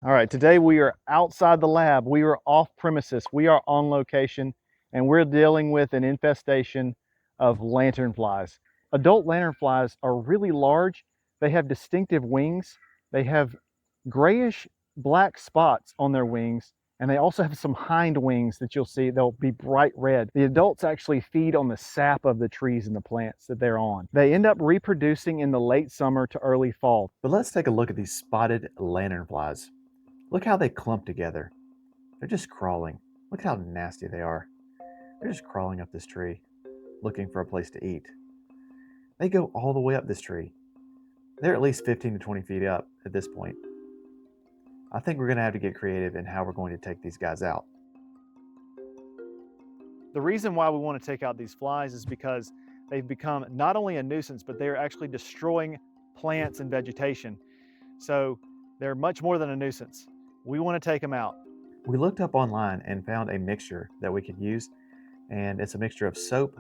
All right, today we are outside the lab. We are off premises. We are on location, and we're dealing with an infestation of lanternflies. Adult lanternflies are really large. They have distinctive wings. They have grayish black spots on their wings, and they also have some hind wings that you'll see. They'll be bright red. The adults actually feed on the sap of the trees and the plants that they're on. They end up reproducing in the late summer to early fall. But let's take a look at these spotted lanternflies. Look how they clump together. They're just crawling. Look how nasty they are. They're just crawling up this tree, looking for a place to eat. They go all the way up this tree. They're at least 15 to 20 feet up at this point. I think we're going to have to get creative in how we're going to take these guys out. The reason why we want to take out these flies is because they've become not only a nuisance, but they're actually destroying plants and vegetation. So they're much more than a nuisance. We want to take them out. We looked up online and found a mixture that we could use, and it's a mixture of soap,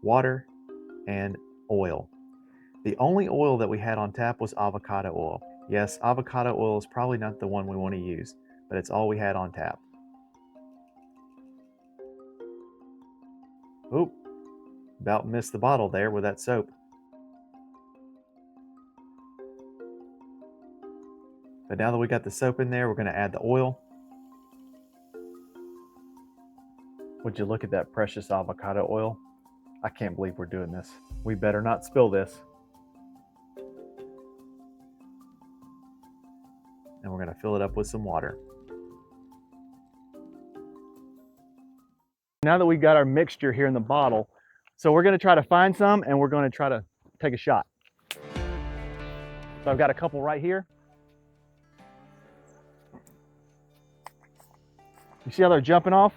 water, and oil. The only oil that we had on tap was avocado oil. Yes, avocado oil is probably not the one we want to use, but it's all we had on tap. Oop, about missed the bottle there with that soap. But now that we got the soap in there, we're going to add the oil. Would you look at that precious avocado oil? I can't believe we're doing this. We better not spill this. And we're going to fill it up with some water. Now that we've got our mixture here in the bottle, so we're going to try to find some and we're going to try to take a shot. So I've got a couple right here. You see how they're jumping off?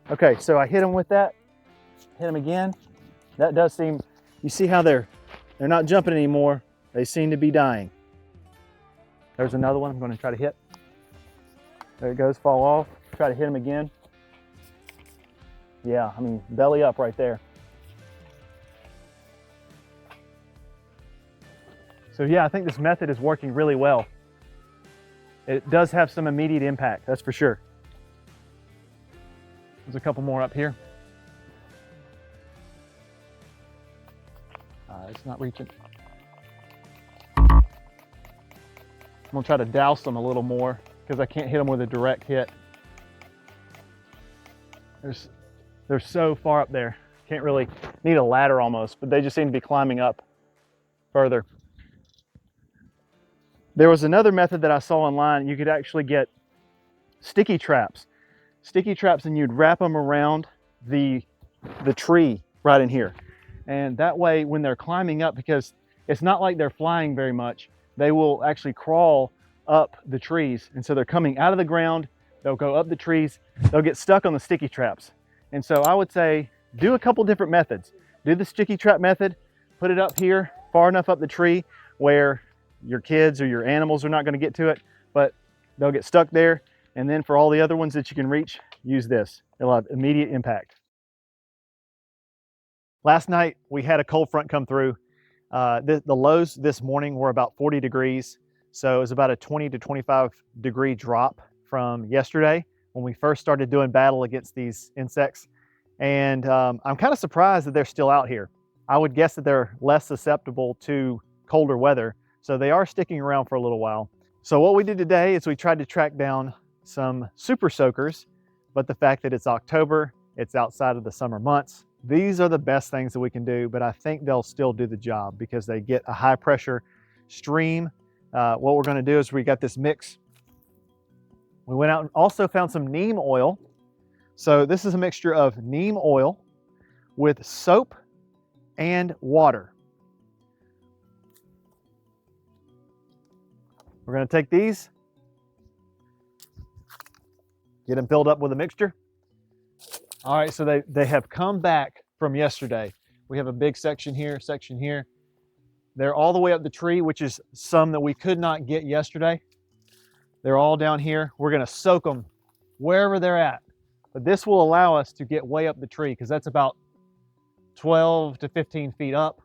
Okay, so I hit them with that, hit them again. That does seem, you see how they're not jumping anymore. They seem to be dying. There's another one I'm going to try to hit. There it goes, fall off. Try to hit them again. Yeah, I mean, belly up right there. So yeah, I think this method is working really well. It does have some immediate impact, that's for sure. There's a couple more up here. It's not reaching. I'm gonna try to douse them a little more because I can't hit them with a direct hit. They're so far up there. Can't really, need a ladder almost, but they just seem to be climbing up further. There was another method that I saw online. You could actually get sticky traps. Sticky traps, and you'd wrap them around the tree right in here. And that way when they're climbing up, because it's not like they're flying very much, they will actually crawl up the trees. And so they're coming out of the ground, they'll go up the trees, they'll get stuck on the sticky traps. And so I would say do a couple different methods. Do the sticky trap method, put it up here far enough up the tree where your kids or your animals are not going to get to it, but they'll get stuck there. And then for all the other ones that you can reach, use this. It'll have immediate impact. Last night, we had a cold front come through. The lows this morning were about 40 degrees. So it was about a 20 to 25 degree drop from yesterday when we first started doing battle against these insects. And I'm kind of surprised that they're still out here. I would guess that they're less susceptible to colder weather. So they are sticking around for a little while. So what we did today is we tried to track down some super soakers, but the fact that it's October, it's outside of the summer months, these are the best things that we can do, but I think they'll still do the job because they get a high pressure stream. What we're going to do is we got this mix. We went out and also found some neem oil. So this is a mixture of neem oil with soap and water. We're going to take these, get them filled up with a mixture. All right, so they have come back from yesterday. We have a big section here, section here. They're all the way up the tree, which is some that we could not get yesterday. They're all down here. We're gonna soak them wherever they're at. But this will allow us to get way up the tree because that's about 12 to 15 feet up.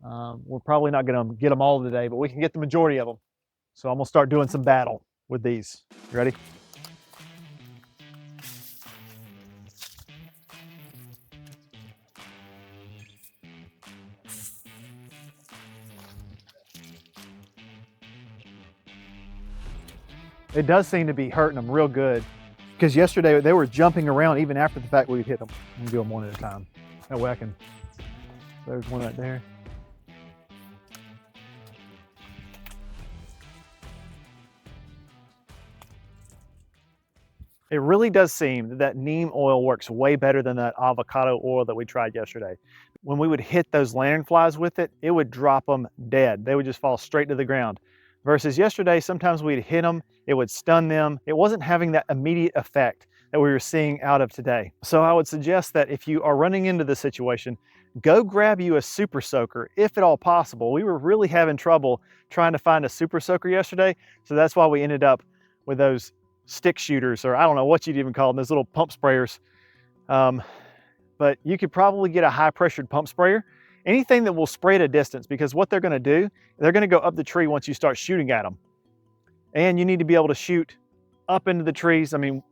We're probably not gonna get them all today, but we can get the majority of them. So I'm gonna start doing some battle. with these. You ready? It does seem to be hurting them real good, because yesterday they were jumping around even after the fact we'd hit them. I'm gonna do them one at a time. That way I can, there's one right there. It really does seem that neem oil works way better than that avocado oil that we tried yesterday. When we would hit those lanternflies with it, it would drop them dead. They would just fall straight to the ground. Versus yesterday, sometimes we'd hit them, it would stun them. It wasn't having that immediate effect that we were seeing out of today. So I would suggest that if you are running into this situation, go grab you a super soaker, if at all possible. We were really having trouble trying to find a super soaker yesterday, so that's why we ended up with those stick shooters, or I don't know what you'd even call them, those little pump sprayers. But you could probably get a high pressured pump sprayer, anything that will spray at a distance, because what they're gonna do, they're gonna go up the tree once you start shooting at them. And you need to be able to shoot up into the trees. I mean,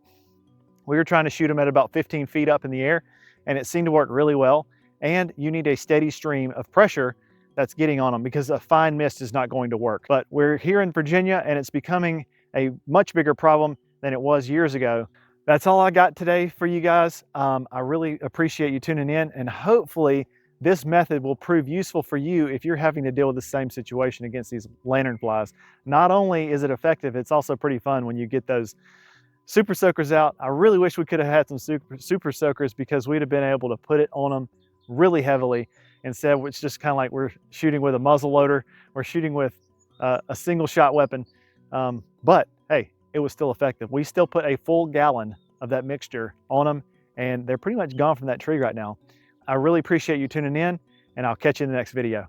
we were trying to shoot them at about 15 feet up in the air, and it seemed to work really well. And you need a steady stream of pressure that's getting on them, because a fine mist is not going to work. But we're here in Virginia, and it's becoming a much bigger problem than it was years ago. That's all I got today for you guys. I really appreciate you tuning in, and hopefully this method will prove useful for you if you're having to deal with the same situation against these lanternflies. Not only is it effective, it's also pretty fun when you get those super soakers out. I really wish we could have had some super soakers, because we'd have been able to put it on them really heavily. Instead, it's just kind of like we're shooting with a muzzle loader, we're shooting with a single shot weapon. But hey, it was still effective. We still put a full gallon of that mixture on them, and they're pretty much gone from that tree right now. I really appreciate you tuning in, and I'll catch you in the next video.